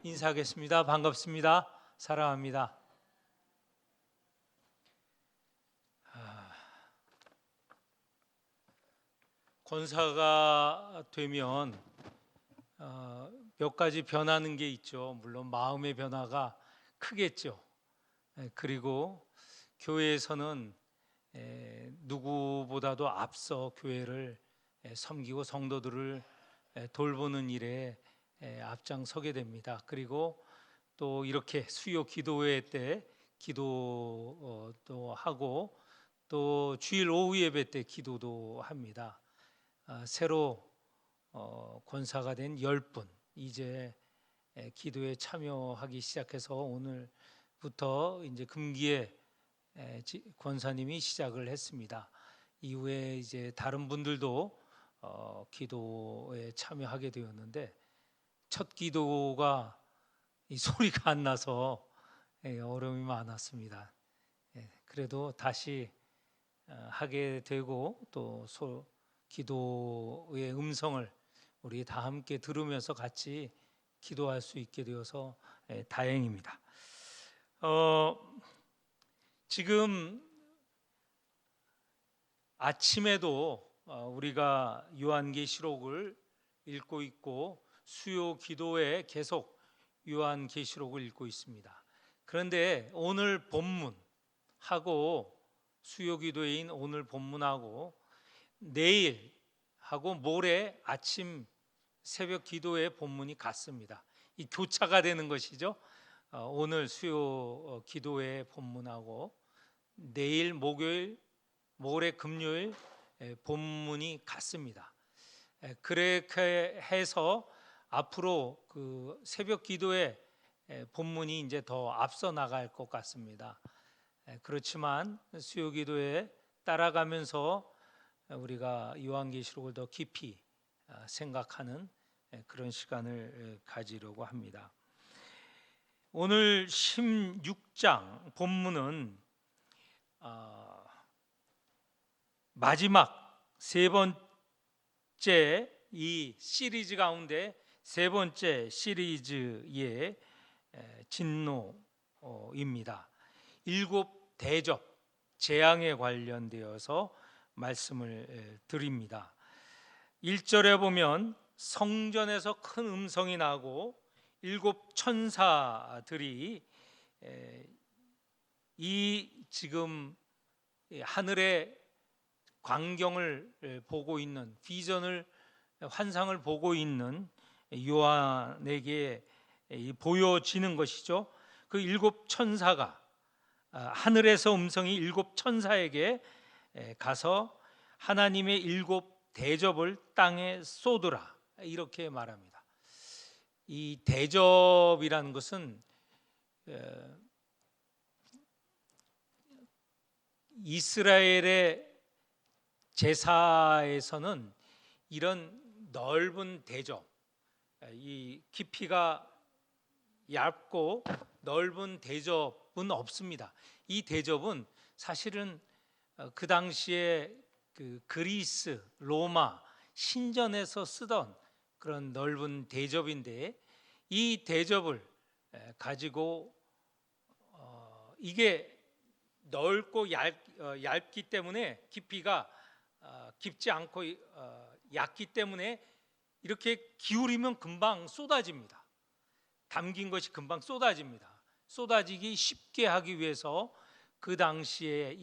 인사하겠습니다. 반갑습니다. 사랑합니다. 권사가 되면 몇 가지 변하는 게 있죠. 물론 마음의 변화가 크겠죠. 그리고 교회에서는 누구보다도 앞서 교회를 섬기고 성도들을 돌보는 일에 앞장서게 됩니다. 그리고 또 이렇게 수요 기도회 때 기도도 하고 또 주일 오후 예배 때 기도도 합니다. 새로 권사가 된 10분 이제 기도에 참여하기 시작해서 오늘부터 이제 금기에 권사님이 시작을 했습니다. 이후에 이제 다른 분들도 기도에 참여하게 되었는데 첫 기도가 이 소리가 안 나서 어려움이 많았습니다. 그래도 다시 하게 되고 또 기도의 음성을 우리 다 함께 들으면서 같이 기도할 수 있게 되어서 다행입니다. 지금 아침에도 우리가 요한계시록을 읽고 있고 수요 기도에 계속 요한계시록을 읽고 있습니다. 그런데 오늘 본문하고 수요 기도회인 오늘 본문하고 내일하고 모레 아침 새벽 기도의 본문이 같습니다. 이 교차가 되는 것이죠. 오늘 수요 기도의 본문하고 내일 목요일 모레 금요일 본문이 같습니다. 그렇게 해서 앞으로 그 새벽 기도의 본문이 이제 더 앞서 나갈 것 같습니다. 그렇지만 수요 기도에 따라가면서 우리가 요한계시록을 더 깊이 생각하는 그런 시간을 가지려고 합니다. 오늘 16장 본문은 마지막 세 번째 이 시리즈 가운데 세 번째 시리즈의 진노입니다. 7 대접 재앙에 관련되어서 말씀을 드립니다. 1절에 보면 성전에서 큰 음성이 나고 7 천사들이 이 지금 하늘의 광경을 보고 있는 비전을 환상을 보고 있는 요한에게 보여지는 것이죠. 그 7 천사가 하늘에서 음성이 7 천사에게 가서 하나님의 7 대접을 땅에 쏟으라 이렇게 말합니다. 이 대접이라는 것은 이스라엘의 제사에서는 이런 넓은 대접, 이 깊이가 얇고 넓은 대접은 없습니다. 이 대접은 사실은 그 당시에 그 그리스, 로마 신전에서 쓰던 그런 넓은 대접인데 이 대접을 가지고 이게 넓고 얇기 때문에 깊이가 깊지 않고 얕기 때문에 이렇게 기울이면 금방 쏟아집니다. 담긴 것이 금방 쏟아집니다. 쏟아지기 쉽게 하기 위해서 그 당시에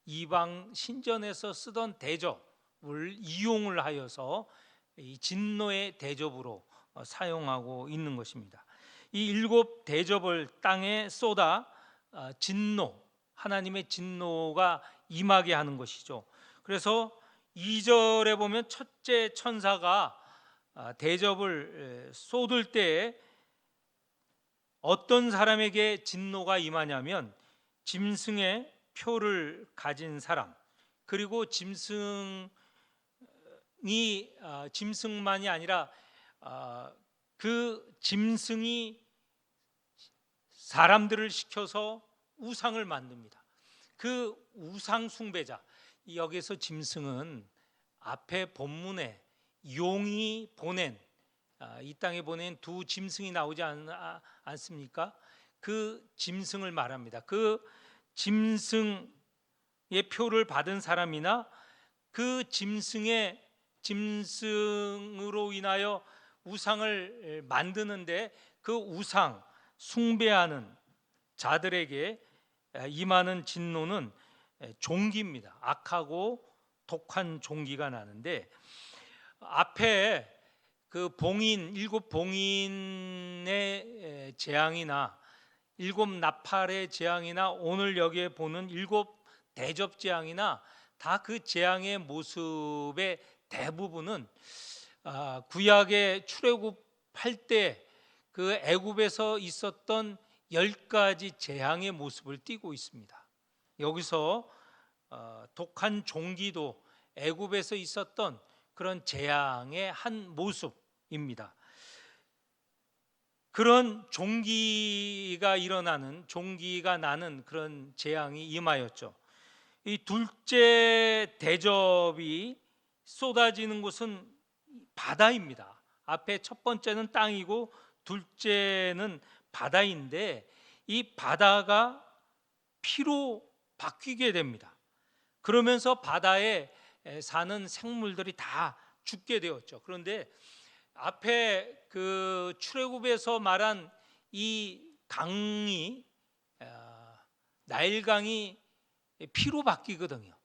이방 신전에서 쓰던 대접을 이용을 하여서 이 진노의 대접으로 사용하고 있는 것입니다. 이 7 대접을 땅에 쏟아 진노, 하나님의 진노가 임하게 하는 것이죠. 그래서 2절에 보면 첫째 천사가 대접을 쏟을 때에 어떤 사람에게 진노가 임하냐면 짐승의 표를 가진 사람, 그리고 짐승만이 아니라 그 짐승이 사람들을 시켜서 우상을 만듭니다. 그 우상 숭배자, 여기서 짐승은 앞에 본문에 용이 보낸 이 땅에 보낸 두 짐승이 나오지 않습니까? 그 짐승을 말합니다. 그 짐승의 표를 받은 사람이나 그 짐승으로 인하여 우상을 만드는데 그 우상 숭배하는 자들에게 임하는 진노는 종기입니다. 악하고 독한 종기가 나는데, 앞에 그 일곱 봉인의 재앙이나 일곱 나팔의 재앙이나 오늘 여기에 보는 일곱 대접 재앙이나 다 그 재앙의 모습의 대부분은 구약의 출애굽할 때 그 애굽에서 있었던 10가지 재앙의 모습을 띠고 있습니다. 여기서 독한 종기도 애굽에서 있었던 그런 재앙의 한 모습입니다. 그런 종기가 나는 그런 재앙이 임하였죠. 이 둘째 대접이 쏟아지는 곳은 바다입니다. 앞에 첫 번째는 땅이고 둘째는 바다인데, 이 바다가 피로 바뀌게 됩니다. 그러면서 바다에 사는 생물들이 다 죽게 되었죠. 그런데 앞에 그 출애굽에서 말한 이 강이, 나일강이 피로 바뀌거든요.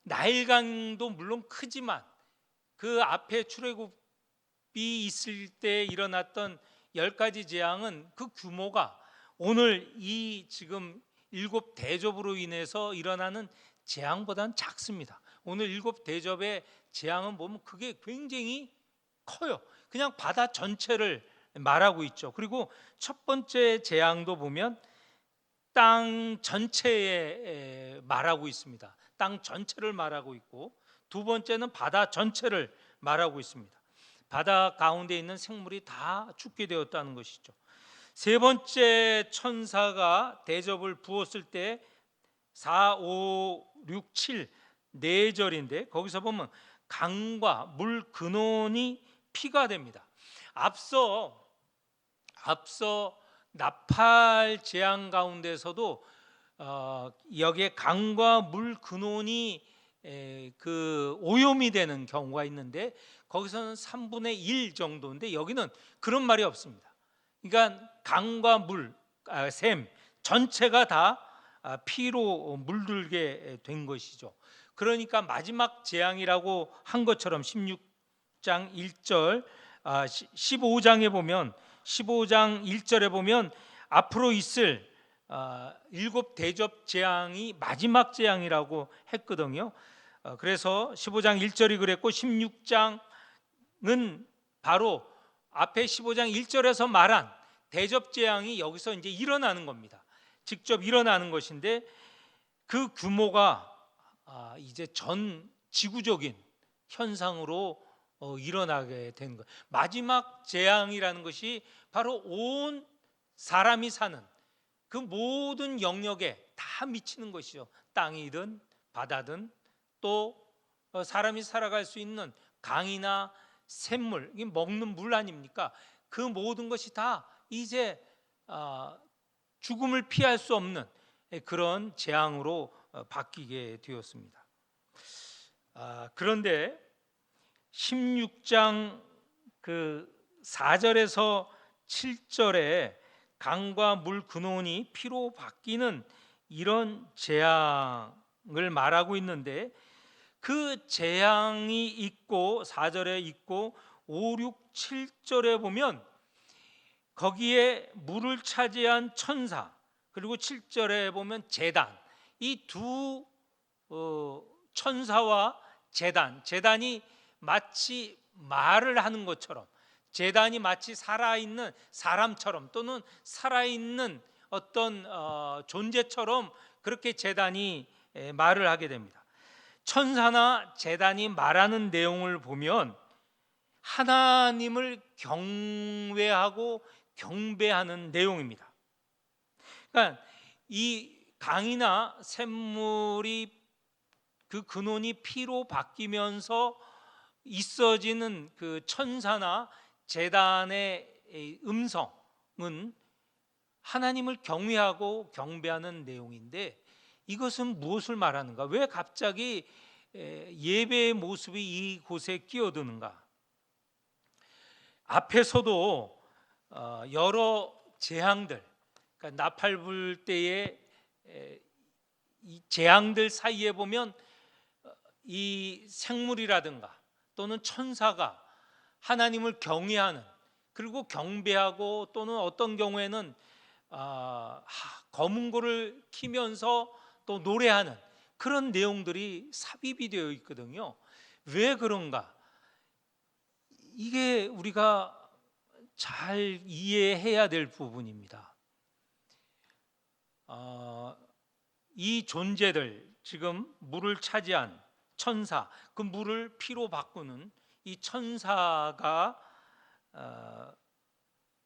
나일강도 물론 크지만 그 앞에 출애굽이 있을 때 일어났던 10가지 재앙은 그 규모가 오늘 이 지금 일곱 대접으로 인해서 일어나는 재앙보다는 작습니다. 오늘 일곱 대접의 재앙은 보면 그게 굉장히 커요. 그냥 바다 전체를 말하고 있죠. 그리고 첫 번째 재앙도 보면 땅 전체에 말하고 있습니다. 땅 전체를 말하고 있고, 두 번째는 바다 전체를 말하고 있습니다. 바다 가운데 있는 생물이 다 죽게 되었다는 것이죠. 세 번째 천사가 대접을 부었을 때 4, 5, 6, 7 4절인데 거기서 보면 강과 물 근원이 피가 됩니다. 앞서 나팔 재앙 가운데서도 여기에 강과 물 근원이 그 오염이 되는 경우가 있는데, 거기서는 3분의 1 정도인데 여기는 그런 말이 없습니다. 그러니까 강과 물, 샘 전체가 다 피로 물들게 된 것이죠. 그러니까 마지막 재앙이라고 한 것처럼 16장 1절, 15장에 보면 15장 1절에 보면 앞으로 있을 일곱 대접 재앙이 마지막 재앙이라고 했거든요. 그래서 15장 1절이 그랬고 16장은 바로 앞에 15장 1절에서 말한 대접 재앙이 여기서 이제 일어나는 겁니다. 직접 일어나는 것인데, 그 규모가 이제 전 지구적인 현상으로 일어나게 된 것. 마지막 재앙이라는 것이 바로 온 사람이 사는 그 모든 영역에 다 미치는 것이죠. 땅이든 바다든 또 사람이 살아갈 수 있는 강이나 샘물, 이게 먹는 물 아닙니까? 그 모든 것이 다 이제 죽음을 피할 수 없는 그런 재앙으로 바뀌게 되었습니다. 그런데 16장 그 4절에서 7절에 강과 물 근원이 피로 바뀌는 이런 재앙을 말하고 있는데, 그 재앙이 있고 4절에 있고 5, 6, 7절에 보면 거기에 물을 차지한 천사, 그리고 7절에 보면 제단, 이 두 천사와 제단이 마치 말을 하는 것처럼, 제단이 마치 살아있는 사람처럼 또는 살아있는 어떤 존재처럼 그렇게 제단이 말을 하게 됩니다. 천사나 제단이 말하는 내용을 보면 하나님을 경외하고 경배하는 내용입니다. 그러니까 이 강이나 샘물이 그 근원이 피로 바뀌면서 있어지는 그 천사나 제단의 이 음성은 하나님을 경외하고 경배하는 내용인데, 이것은 무엇을 말하는가? 왜 갑자기 예배의 모습이 이곳에 끼어드는가? 앞에서도 여러 재앙들, 그러니까 나팔 불 때의 이 재앙들 사이에 보면 이 생물이라든가 또는 천사가 하나님을 경외하는, 그리고 경배하고, 또는 어떤 경우에는 검은 고를 키면서 또 노래하는 그런 내용들이 삽입이 되어 있거든요. 왜 그런가? 이게 우리가 잘 이해해야 될 부분입니다. 이 존재들, 지금 물을 차지한 천사, 그 물을 피로 바꾸는 이 천사가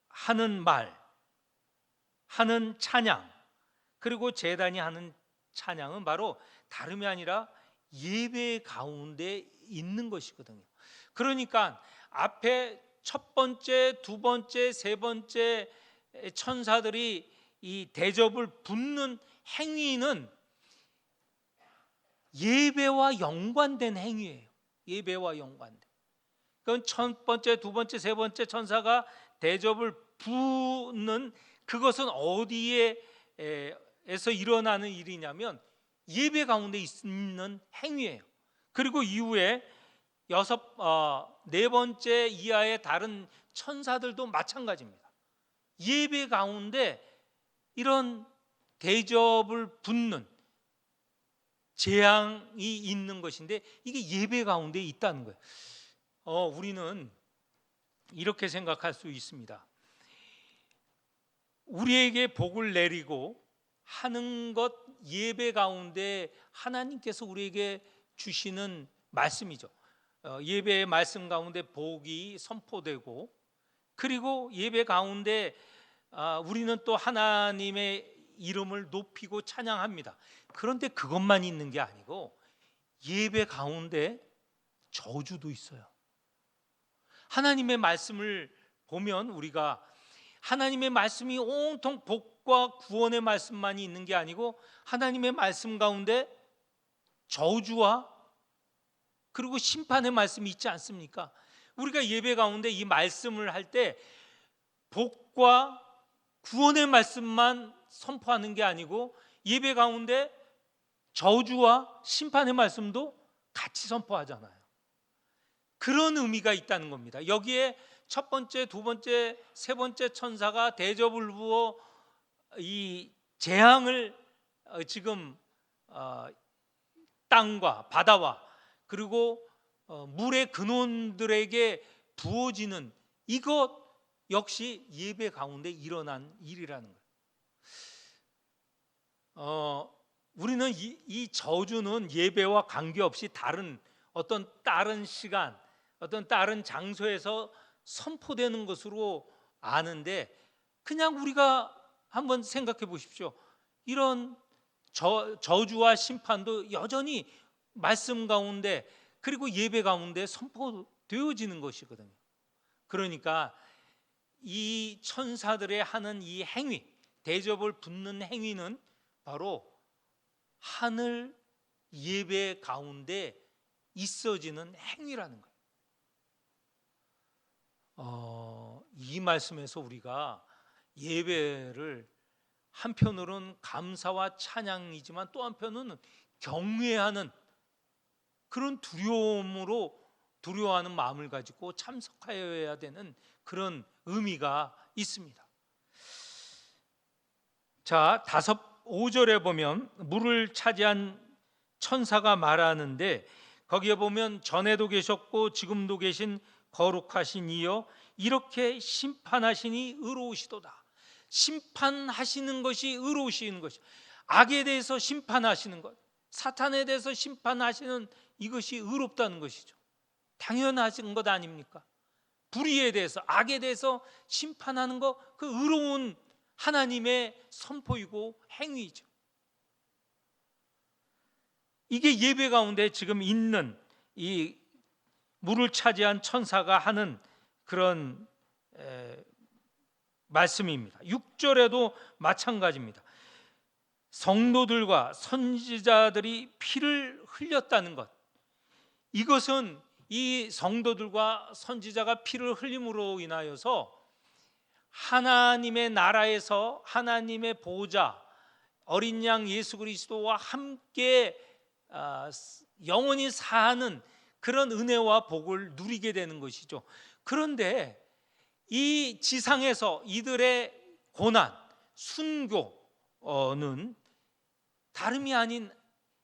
하는 말, 하는 찬양, 그리고 제단이 하는 찬양은 바로 다름이 아니라 예배 가운데 있는 것이거든요. 그러니까 앞에 첫 번째, 두 번째, 세 번째 천사들이 이 대접을 붓는 행위는 예배와 연관된 행위예요. 예배와 연관된. 그건 첫 번째, 두 번째, 세 번째 천사가 대접을 붓는, 그것은 어디에서 일어나는 일이냐면 예배 가운데 있는 행위예요. 그리고 이후에 네 번째 이하의 다른 천사들도 마찬가지입니다. 예배 가운데 이런 대접을 붓는 재앙이 있는 것인데, 이게 예배 가운데 있다는 거예요. 우리는 이렇게 생각할 수 있습니다. 우리에게 복을 내리고 하는 것, 예배 가운데 하나님께서 우리에게 주시는 말씀이죠. 예배의 말씀 가운데 복이 선포되고, 그리고 예배 가운데 우리는 또 하나님의 이름을 높이고 찬양합니다. 그런데 그것만 있는 게 아니고 예배 가운데 저주도 있어요. 하나님의 말씀을 보면 우리가 하나님의 말씀이 온통 복과 구원의 말씀만이 있는 게 아니고 하나님의 말씀 가운데 저주와 그리고 심판의 말씀이 있지 않습니까? 우리가 예배 가운데 이 말씀을 할 때 복과 구원의 말씀만 선포하는 게 아니고 예배 가운데 저주와 심판의 말씀도 같이 선포하잖아요. 그런 의미가 있다는 겁니다. 여기에 첫 번째, 두 번째, 세 번째 천사가 대접을 부어 이 재앙을 지금 땅과 바다와 그리고 물의 근원들에게 부어지는 이것 역시 예배 가운데 일어난 일이라는 거예요. 우리는 이 저주는 예배와 관계없이 어떤 다른 시간, 어떤 다른 장소에서 선포되는 것으로 아는데, 그냥 우리가 한번 생각해 보십시오. 이런 저주와 심판도 여전히 말씀 가운데 그리고 예배 가운데 선포되어지는 것이거든요. 그러니까 이 천사들의 하는 이 행위, 대접을 붓는 행위는 바로 하늘 예배 가운데 있어지는 행위라는 거예요. 이 말씀에서 우리가 예배를 한편으로는 감사와 찬양이지만 또 한편으로는 경외하는 그런 두려워하는 마음을 가지고 참석하여야 되는 그런 의미가 있습니다. 자, 5절에 보면 물을 차지한 천사가 말하는데, 거기에 보면 전에도 계셨고 지금도 계신 거룩하신 이여 이렇게 심판하시니 의로우시도다. 심판하시는 것이 의로우시는 것이, 악에 대해서 심판하시는 것, 사탄에 대해서 심판하시는 이것이 의롭다는 것이죠. 당연하신 것 아닙니까? 불의에 대해서, 악에 대해서 심판하는 것, 그 의로운 하나님의 선포이고 행위이죠. 이게 예배 가운데 지금 있는 이 물을 차지한 천사가 하는 그런 말씀입니다. 6절에도 마찬가지입니다. 성도들과 선지자들이 피를 흘렸다는 것, 이것은 이 성도들과 선지자가 피를 흘림으로 인하여서 하나님의 나라에서 하나님의 보좌 어린 양 예수 그리스도와 함께 영원히 사는 그런 은혜와 복을 누리게 되는 것이죠. 그런데 이 지상에서 이들의 고난, 순교는 다름이 아닌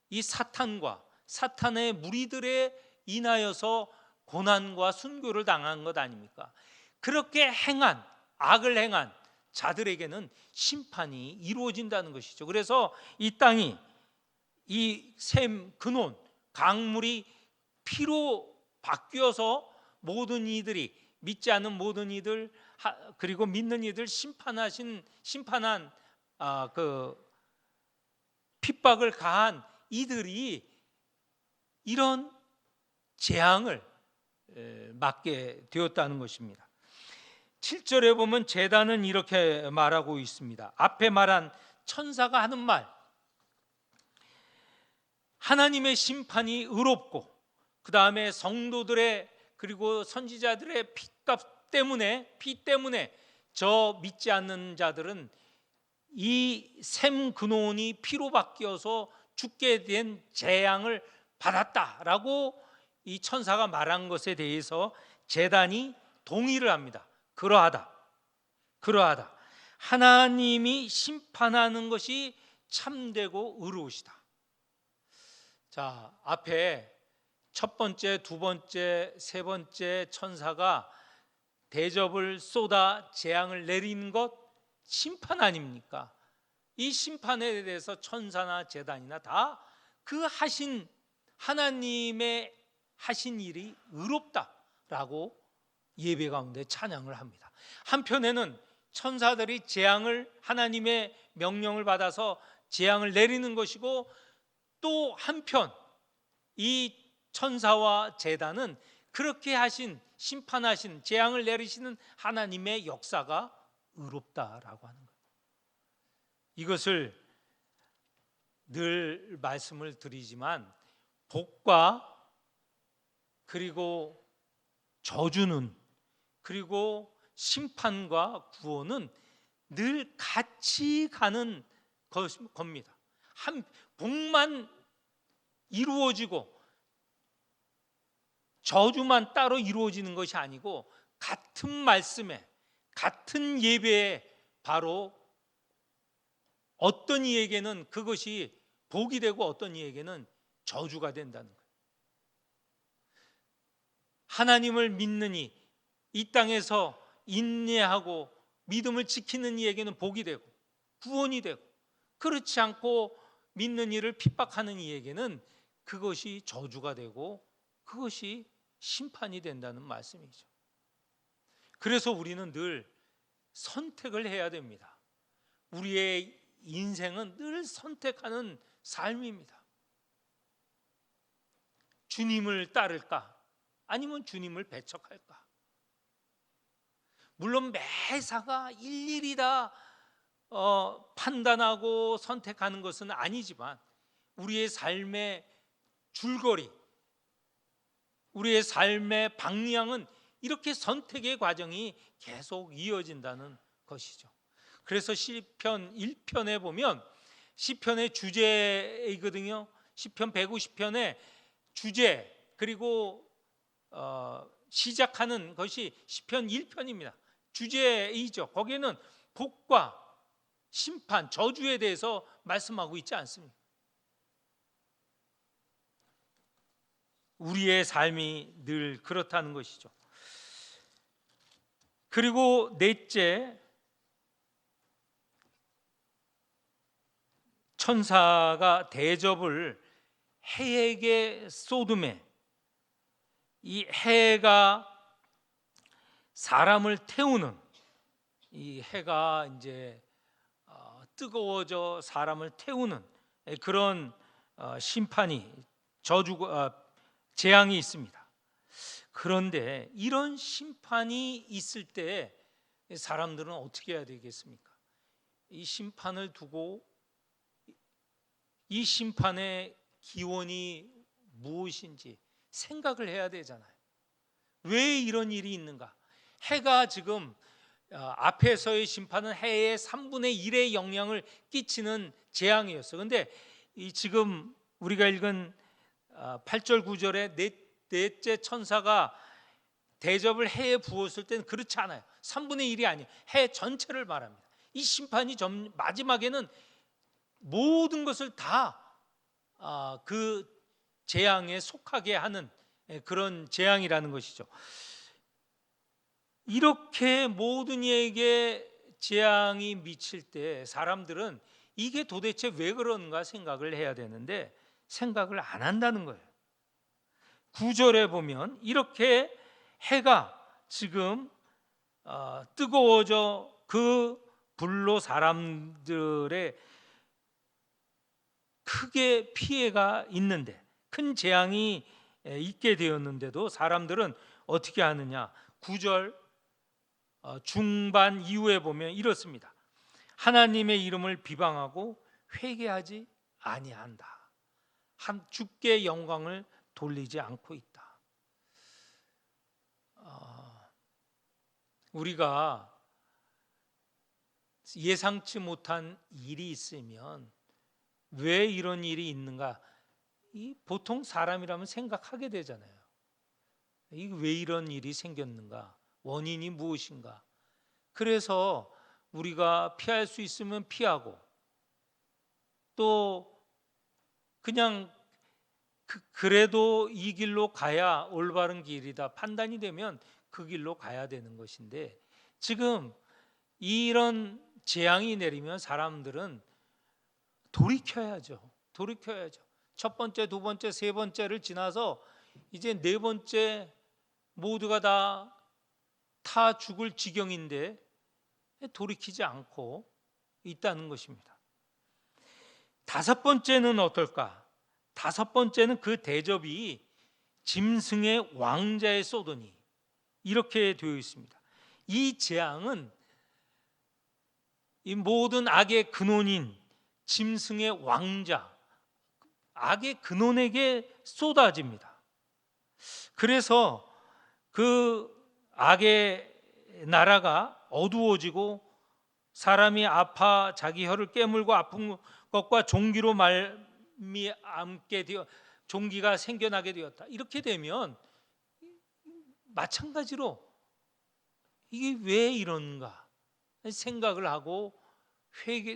이 사탄과 사탄의 무리들에 인하여서 고난과 순교를 당한 것 아닙니까? 그렇게 행한, 악을 행한 자들에게는 심판이 이루어진다는 것이죠. 그래서 이 땅이 이 샘 근원 강물이 피로 바뀌어서 모든 이들이, 믿지 않는 모든 이들 그리고 믿는 이들 심판한 그 핍박을 가한 이들이 이런 재앙을 맞게 되었다는 것입니다. 7절에 보면 제단은 이렇게 말하고 있습니다. 앞에 말한 천사가 하는 말, 하나님의 심판이 의롭고 그 다음에 성도들의 그리고 선지자들의 피 때문에 저 믿지 않는 자들은 이 샘 근원이 피로 바뀌어서 죽게 된 재앙을 받았다라고 이 천사가 말한 것에 대해서 제단이 동의를 합니다. 그러하다. 하나님이 심판하는 것이 참되고 의로우시다. 자, 앞에 첫 번째, 두 번째, 세 번째 천사가 대접을 쏟아 재앙을 내리는 것 심판 아닙니까? 이 심판에 대해서 천사나 제단이나 다 그 하신 하나님의 하신 일이 의롭다라고 예배 가운데 찬양을 합니다. 한편에는 천사들이 재앙을, 하나님의 명령을 받아서 재앙을 내리는 것이고, 또 한편 이 천사와 제단은 그렇게 하신, 심판하신, 재앙을 내리시는 하나님의 역사가 의롭다라고 하는 거예요. 이것을 늘 말씀을 드리지만 복과 그리고 저주는, 그리고 심판과 구원은 늘 같이 가는 겁니다. 한 복만 이루어지고 저주만 따로 이루어지는 것이 아니고 같은 말씀에, 같은 예배에 바로 어떤 이에게는 그것이 복이 되고 어떤 이에게는 저주가 된다는 거예요. 하나님을 믿느니 이 땅에서 인내하고 믿음을 지키는 이에게는 복이 되고 구원이 되고, 그렇지 않고 믿는 이를 핍박하는 이에게는 그것이 저주가 되고 그것이 심판이 된다는 말씀이죠. 그래서 우리는 늘 선택을 해야 됩니다. 우리의 인생은 늘 선택하는 삶입니다. 주님을 따를까? 아니면 주님을 배척할까? 물론 매사가 일일이 다 판단하고 선택하는 것은 아니지만 우리의 삶의 줄거리, 우리의 삶의 방향은 이렇게 선택의 과정이 계속 이어진다는 것이죠. 그래서 시편 1편에 보면 시편의 주제이거든요. 시편 150편의 주제, 그리고 시작하는 것이 시편 1편입니다. 주제이죠. 거기에는 복과 심판, 저주에 대해서 말씀하고 있지 않습니다. 우리의 삶이 늘 그렇다는 것이죠. 그리고 넷째, 천사가 대접을 해에게 쏟음에, 이 해가 사람을 태우는, 이 해가 이제 뜨거워져 사람을 태우는 그런 심판이, 재앙이 있습니다. 그런데 이런 심판이 있을 때 사람들은 어떻게 해야 되겠습니까? 이 심판을 두고 이 심판의 기원이 무엇인지 생각을 해야 되잖아요. 왜 이런 일이 있는가? 해가 지금 앞에서의 심판은 해의 3분의 1의 영향을 끼치는 재앙이었어. 근데 지금 우리가 읽은 8절 9절에 넷째 천사가 대접을 해에 부었을 때는 그렇지 않아요. 3분의 1이 아니에요. 해 전체를 말합니다. 이 심판이 마지막에는 모든 것을 다 그 재앙에 속하게 하는 그런 재앙이라는 것이죠. 이렇게 모든 이에게 재앙이 미칠 때 사람들은 이게 도대체 왜 그런가 생각을 해야 되는데 생각을 안 한다는 거예요. 9절에 보면 이렇게 해가 지금 뜨거워져 그 불로 사람들의 크게 피해가 있는데, 큰 재앙이 있게 되었는데도 사람들은 어떻게 하느냐? 9절 중반 이후에 보면 이렇습니다. 하나님의 이름을 비방하고 회개하지 아니한다. 주께 영광을 돌리지 않고 있다. 우리가 예상치 못한 일이 있으면 왜 이런 일이 있는가? 보통 사람이라면 생각하게 되잖아요. 왜 이런 일이 생겼는가? 원인이 무엇인가? 그래서 우리가 피할 수 있으면 피하고 또 그냥 그래도 이 길로 가야 올바른 길이다 판단이 되면 그 길로 가야 되는 것인데, 지금 이런 재앙이 내리면 사람들은 돌이켜야죠. 첫 번째, 두 번째, 세 번째를 지나서 이제 네 번째 모두가 다 죽을 지경인데 돌이키지 않고 있다는 것입니다. 다섯 번째는 어떨까? 다섯 번째는 그 대접이 짐승의 왕자에 쏘더니 이렇게 되어 있습니다. 이 재앙은 이 모든 악의 근원인 짐승의 왕자, 악의 근원에게 쏟아집니다. 그래서 그 악의 나라가 어두워지고 사람이 아파 자기 혀를 깨물고 아픈 것과 종기로 말미암게 되어 종기가 생겨나게 되었다. 이렇게 되면 마찬가지로 이게 왜 이런가 생각을 하고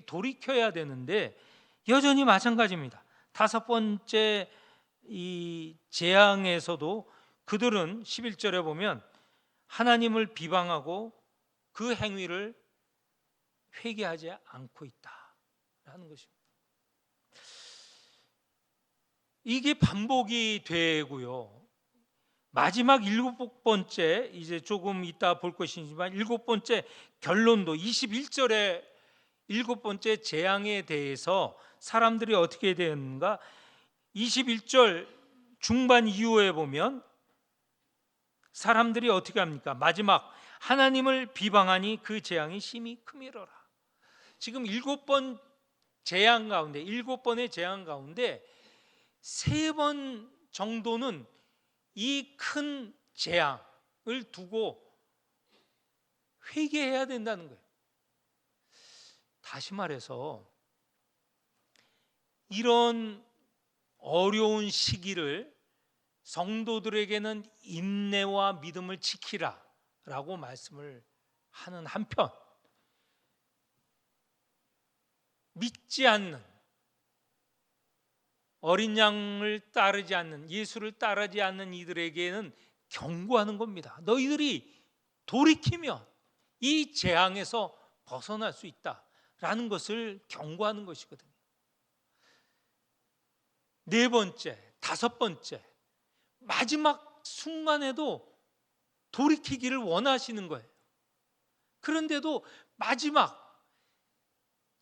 돌이켜야 되는데 여전히 마찬가지입니다. 다섯 번째 이 재앙에서도 그들은 11절에 보면 하나님을 비방하고 그 행위를 회개하지 않고 있다라는 것입니다. 이게 반복이 되고요. 마지막 일곱 번째, 이제 조금 이따 볼 것이지만 일곱 번째 결론도 21절에 일곱 번째 재앙에 대해서 사람들이 어떻게 되었는가? 21절 중반 이후에 보면 사람들이 어떻게 합니까? 마지막 하나님을 비방하니 그 재앙이 심히 크미러라. 지금 일곱 번의 재앙 가운데 세 번 정도는 이 큰 재앙을 두고 회개해야 된다는 거예요. 다시 말해서 이런 어려운 시기를 성도들에게는 인내와 믿음을 지키라 라고 말씀을 하는 한편, 믿지 않는, 어린 양을 따르지 않는, 예수를 따르지 않는 이들에게는 경고하는 겁니다. 너희들이 돌이키면 이 재앙에서 벗어날 수 있다라는 것을 경고하는 것이거든요. 네 번째, 다섯 번째, 마지막 순간에도 돌이키기를 원하시는 거예요. 그런데도 마지막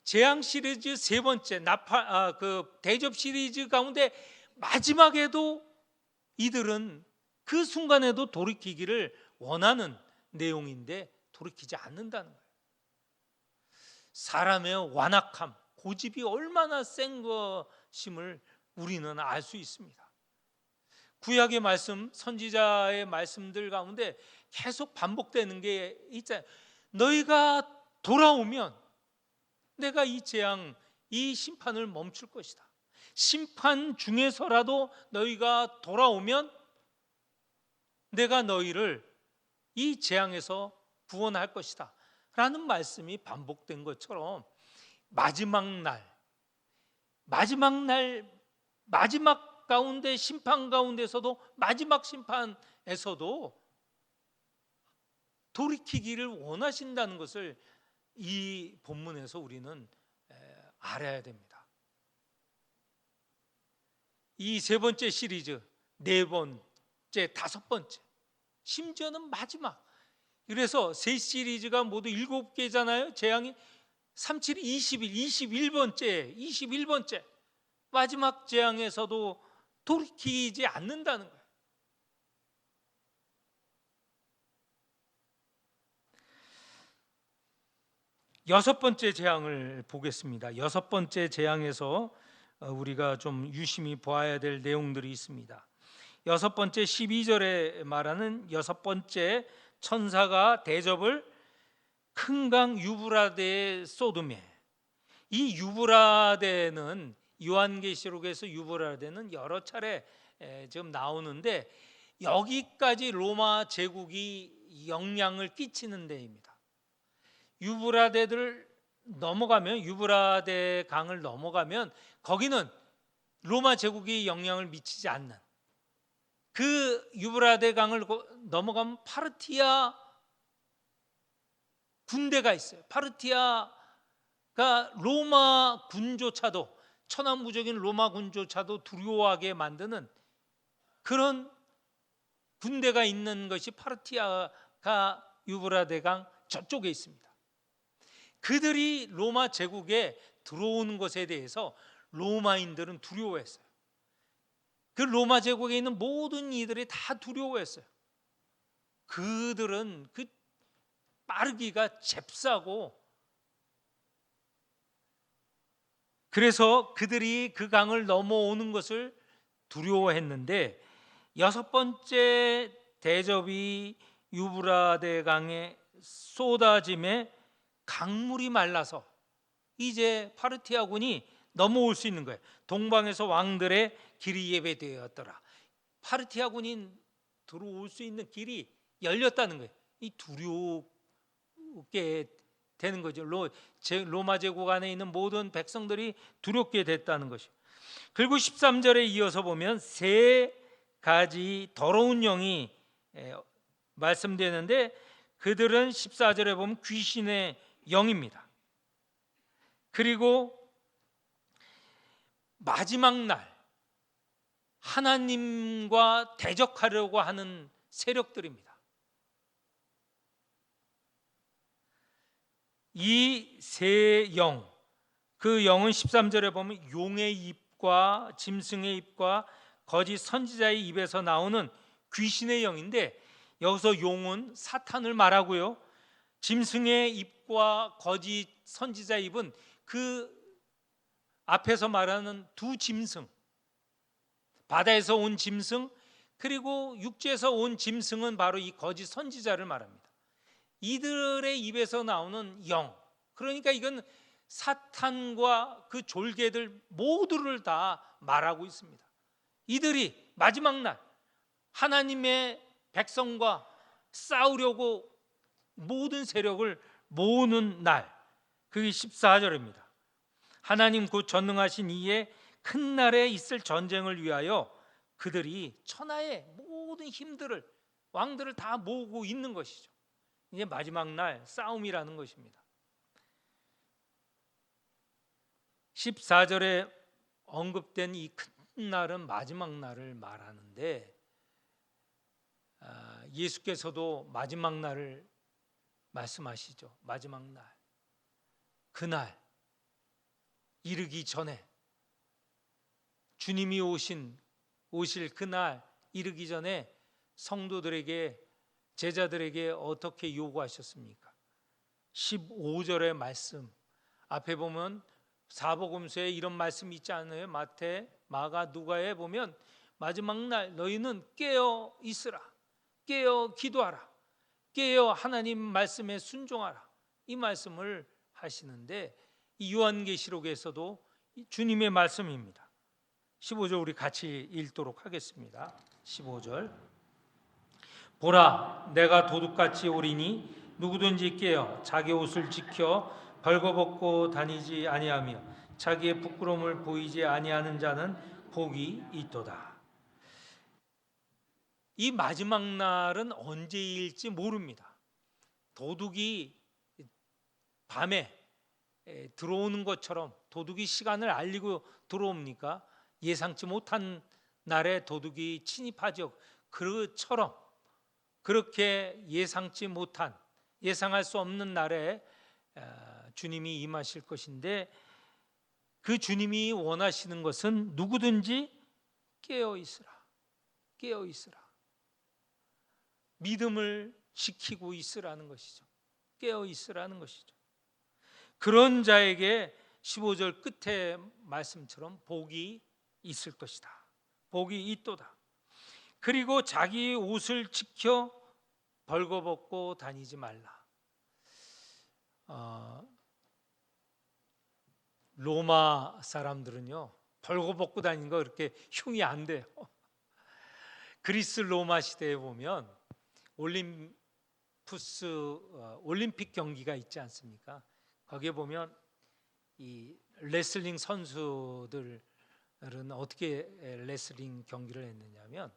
재앙 시리즈 세 번째 대접 시리즈 가운데 마지막에도 이들은 그 순간에도 돌이키기를 원하는 내용인데 돌이키지 않는다는 거예요. 사람의 완악함, 고집이 얼마나 센 것임을 우리는 알 수 있습니다. 구약의 말씀, 선지자의 말씀들 가운데 계속 반복되는 게 있잖아요. 너희가 돌아오면 내가 이 재앙, 이 심판을 멈출 것이다. 심판 중에서라도 너희가 돌아오면 내가 너희를 이 재앙에서 구원할 것이다 라는 말씀이 반복된 것처럼 마지막 가운데, 심판 가운데서도, 마지막 심판에서도 돌이키기를 원하신다는 것을 이 본문에서 우리는 알아야 됩니다. 이 세 번째 시리즈, 네 번째, 다섯 번째, 심지어는 마지막, 그래서 세 시리즈가 모두 7개잖아요. 재앙이 37, 21번째 마지막 재앙에서도 돌이키지 않는다는 거예요. 여섯 번째 재앙을 보겠습니다. 여섯 번째 재앙에서 우리가 좀 유심히 보아야 될 내용들이 있습니다. 여섯 번째 12절에 말하는 여섯 번째 천사가 대접을 큰 강 유브라데에 쏟음에, 이 유브라데는 요한계시록에서 유브라데는 여러 차례 지금 나오는데 여기까지 로마 제국이 영향을 끼치는 데입니다. 유브라데를 넘어가면, 유브라데 강을 넘어가면 거기는 로마 제국이 영향을 미치지 않는, 그 유브라데 강을 넘어가면 파르티아 군대가 있어요. 파르티아가 로마 군조차도, 천하무적인 로마 군조차도 두려워하게 만드는 그런 군대가 있는 것이 파르티아가 유브라데 강 저쪽에 있습니다. 그들이 로마 제국에 들어오는 것에 대해서 로마인들은 두려워했어요. 그 로마 제국에 있는 모든 이들이 다 두려워했어요. 그들은 그 빠르기가 잽싸고, 그래서 그들이 그 강을 넘어오는 것을 두려워했는데 여섯 번째 대접이 유브라데 강에 쏟아짐에 강물이 말라서 이제 파르티아군이 넘어올 수 있는 거예요. 동방에서 왕들의 길이 예배되었더라. 파르티아군이 들어올 수 있는 길이 열렸다는 거예요. 이 두렵게 되는 거죠. 로마 제국 안에 있는 모든 백성들이 두렵게 됐다는 것이죠. 그리고 13절에 이어서 보면 세 가지 더러운 영이 말씀되는데 그들은 14절에 보면 귀신의 영입니다. 그리고 마지막 날 하나님과 대적하려고 하는 세력들입니다. 이 세 영, 그 영은 13절에 보면 용의 입과 짐승의 입과 거짓 선지자의 입에서 나오는 귀신의 영인데, 여기서 용은 사탄을 말하고요, 짐승의 입과 거짓 선지자의 입은 그 앞에서 말하는 두 짐승, 바다에서 온 짐승, 그리고 육지에서 온 짐승은 바로 이 거짓 선지자를 말합니다. 이들의 입에서 나오는 영, 그러니까 이건 사탄과 그 졸개들 모두를 다 말하고 있습니다. 이들이 마지막 날 하나님의 백성과 싸우려고 모든 세력을 모으는 날, 그게 14절입니다. 하나님 곧 전능하신 이의 큰 날에 있을 전쟁을 위하여 그들이 천하의 모든 힘들을, 왕들을 다 모으고 있는 것이죠. 이제 마지막 날 싸움이라는 것입니다. 14절에 언급된 이 큰 날은 마지막 날을 말하는데, 예수께서도 마지막 날을 말씀하시죠. 마지막 날, 그날 이르기 전에, 주님이 오실 그날 이르기 전에 성도들에게 제자들에게 어떻게 요구하셨습니까? 15절의 말씀 앞에 보면 사복음서에 이런 말씀이 있지 않아요? 마태, 마가, 누가에 보면 마지막 날 너희는 깨어 있으라, 깨어 기도하라, 깨어 하나님 말씀에 순종하라, 이 말씀을 하시는데, 이 요한계시록에서도 주님의 말씀입니다. 15절 우리 같이 읽도록 하겠습니다. 15절 보라, 내가 도둑같이 오리니 누구든지 깨어 자기 옷을 지켜 벌거벗고 다니지 아니하며 자기의 부끄러움을 보이지 아니하는 자는 복이 있도다. 이 마지막 날은 언제일지 모릅니다. 도둑이 밤에 들어오는 것처럼 도둑이 시간을 알리고 들어옵니까? 예상치 못한 날에 도둑이 침입하죠. 그처럼 그렇게 예상치 못한, 예상할 수 없는 날에 주님이 임하실 것인데, 그 주님이 원하시는 것은 누구든지 깨어 있으라, 깨어 있으라, 믿음을 지키고 있으라는 것이죠. 깨어 있으라는 것이죠. 그런 자에게 15절 끝에 말씀처럼 복이 있을 것이다, 복이 있도다. 그리고 자기 옷을 지켜 벌거벗고 다니지 말라. 로마 사람들은요, 벌거벗고 다니는 거 그렇게 흉이 안 돼요. 그리스 로마 시대에 보면 올림픽 경기가 있지 않습니까? 거기에 보면 이 레슬링 선수들은 어떻게 레슬링 경기를 했느냐면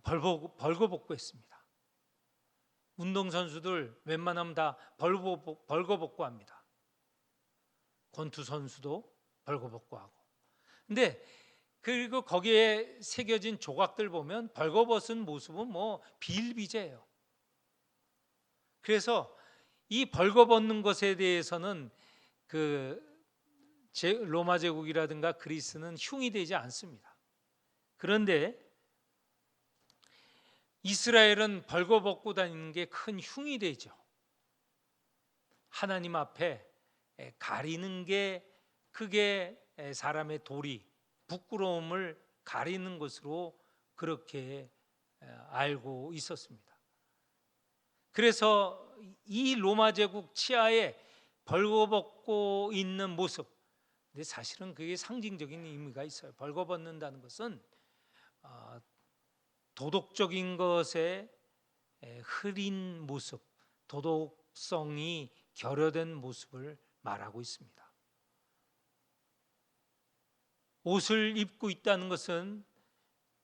벌거벗고 했습니다. 운동선수들 웬만하면 다 벌거벗고 합니다. 권투 선수도 벌거벗고 하고. 근데 그리고 거기에 새겨진 조각들 보면 벌거벗은 모습은 뭐 비일비재해요. 그래서 이 벌거벗는 것에 대해서는 로마 제국이라든가 그리스는 흉이 되지 않습니다. 그런데 이스라엘은 벌거벗고 다니는 게 큰 흉이 되죠. 하나님 앞에 가리는 게 크게 사람의 도리, 부끄러움을 가리는 것으로 그렇게 알고 있었습니다. 그래서 이 로마 제국 치하에 벌거벗고 있는 모습, 근데 사실은 그게 상징적인 의미가 있어요. 벌거벗는다는 것은 도덕적인 것에 흐린 모습, 도덕성이 결여된 모습을 말하고 있습니다. 옷을 입고 있다는 것은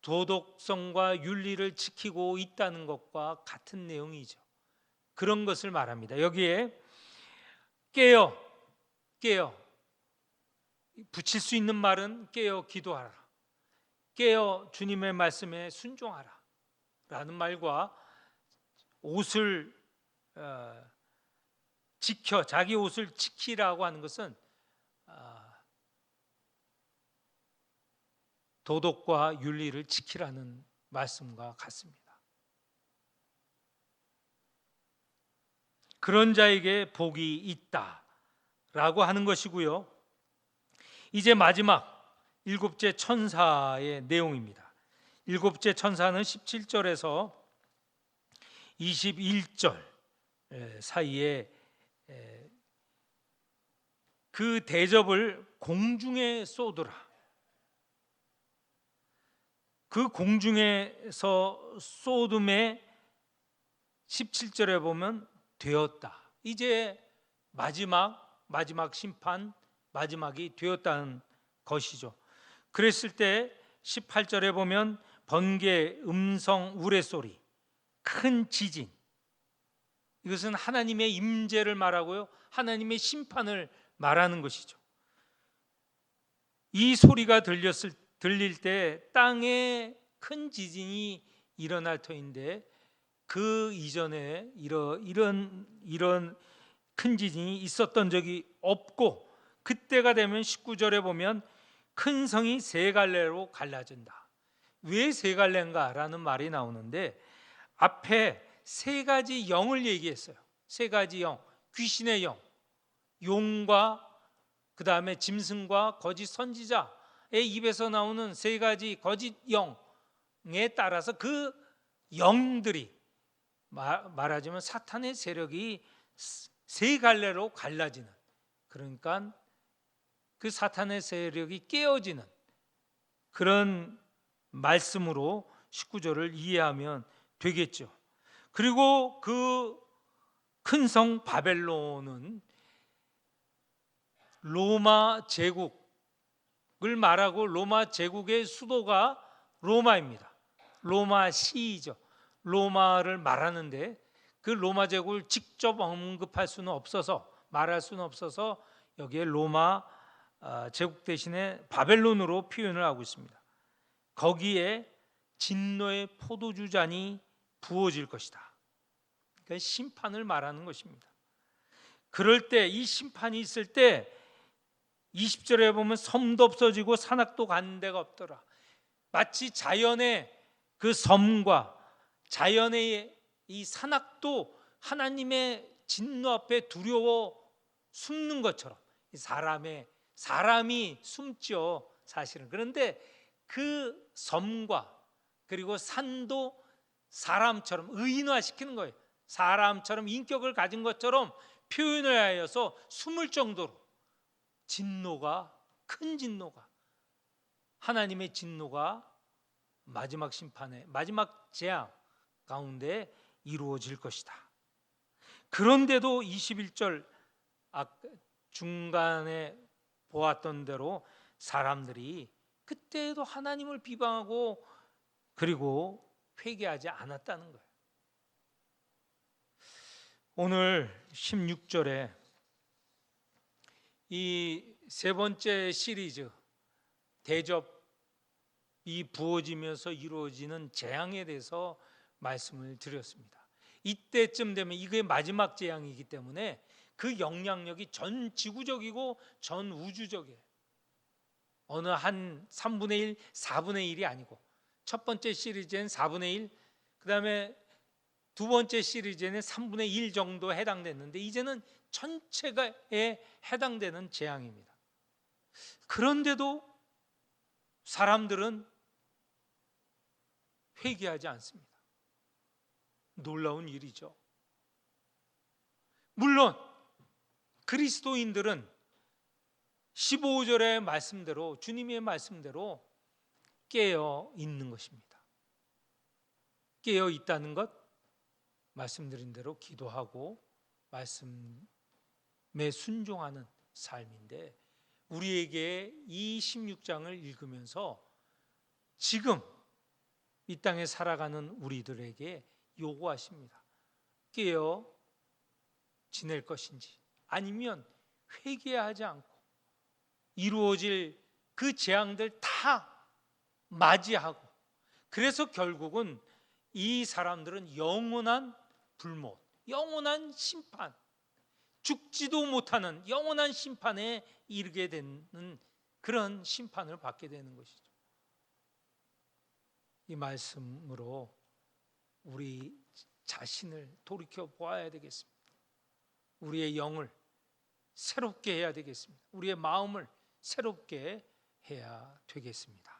도덕성과 윤리를 지키고 있다는 것과 같은 내용이죠. 그런 것을 말합니다. 여기에 깨어 붙일 수 있는 말은 깨어 기도하라, 깨어 주님의 말씀에 순종하라 라는 말과 옷을 지켜, 자기 옷을 지키라고 하는 것은 도덕과 윤리를 지키라는 말씀과 같습니다. 그런 자에게 복이 있다라고 하는 것이고요. 이제 마지막 일곱째 천사의 내용입니다. 일곱째 천사는 17절에서 21절 사이에 그 대접을 공중에 쏟으라. 그 공중에서 쏟음에 17절에 보면 되었다. 이제 마지막 심판, 마지막이 되었다는 것이죠. 그랬을 때 18절에 보면 번개, 음성, 우레소리, 큰 지진, 이것은 하나님의 임재를 말하고요, 하나님의 심판을 말하는 것이죠. 이 소리가 들릴 때 땅에 큰 지진이 일어날 터인데, 그 이전에 이런 큰 지진이 있었던 적이 없고, 그때가 되면 19절에 보면 큰 성이 세 갈래로 갈라진다. 왜 세 갈래인가 라는 말이 나오는데, 앞에 세 가지 영을 얘기했어요. 세 가지 영, 귀신의 영, 용과 그 다음에 짐승과 거짓 선지자의 입에서 나오는 세 가지 거짓 영에 따라서 그 영들이 말하자면 사탄의 세력이 세 갈래로 갈라지는, 그러니까 그 사탄의 세력이 깨어지는 그런 말씀으로 19절을 이해하면 되겠죠. 그리고 그 큰 성 바벨론은 로마 제국을 말하고 로마 제국의 수도가 로마입니다. 로마 시이죠. 로마를 말하는데 그 로마 제국을 직접 언급할 수는 없어서, 말할 수는 없어서 여기에 로마 제국 대신에 바벨론으로 표현을 하고 있습니다. 거기에 진노의 포도주 잔이 부어질 것이다. 그러니까 심판을 말하는 것입니다. 그럴 때, 이 심판이 있을 때 20절에 보면 섬도 없어지고 산악도 가는 데가 없더라. 마치 자연의 그 섬과 자연의 이 산악도 하나님의 진노 앞에 두려워 숨는 것처럼, 사람이 숨죠, 사실은. 그런데 그 섬과 그리고 산도 사람처럼 의인화시키는 거예요. 사람처럼 인격을 가진 것처럼 표현을 하여서 숨을 정도로 큰 진노가, 하나님의 진노가 마지막 심판의 마지막 재앙 가운데 이루어질 것이다. 그런데도 21절 중간에 보았던 대로 사람들이 그때도 하나님을 비방하고 그리고 회개하지 않았다는 거예요. 오늘 16절에 이 세 번째 시리즈 대접이 부어지면서 이루어지는 재앙에 대해서 말씀을 드렸습니다. 이때쯤 되면 이게 마지막 재앙이기 때문에 그 영향력이 전 지구적이고 전 우주적이에요. 어느 한 3분의 1, 4분의 1이 아니고, 첫 번째 시리즈엔 4분의 1, 그 다음에 두 번째 시리즈에는 3분의 1 정도 해당됐는데 이제는 전체가에 해당되는 재앙입니다. 그런데도 사람들은 회개하지 않습니다. 놀라운 일이죠. 물론 그리스도인들은 15절의 말씀대로, 주님의 말씀대로 깨어 있는 것입니다. 깨어 있다는 것, 말씀드린 대로 기도하고 말씀에 순종하는 삶인데, 우리에게 이 16장을 읽으면서 지금 이 땅에 살아가는 우리들에게 요구하십니다. 깨어 지낼 것인지, 아니면 회개하지 않고 이루어질 그 재앙들 다 맞이하고, 그래서 결국은 이 사람들은 영원한 불못, 영원한 심판, 죽지도 못하는 영원한 심판에 이르게 되는 그런 심판을 받게 되는 것이죠. 이 말씀으로 우리 자신을 돌이켜 보아야 되겠습니다. 우리의 영을 새롭게 해야 되겠습니다. 우리의 마음을 새롭게 해야 되겠습니다.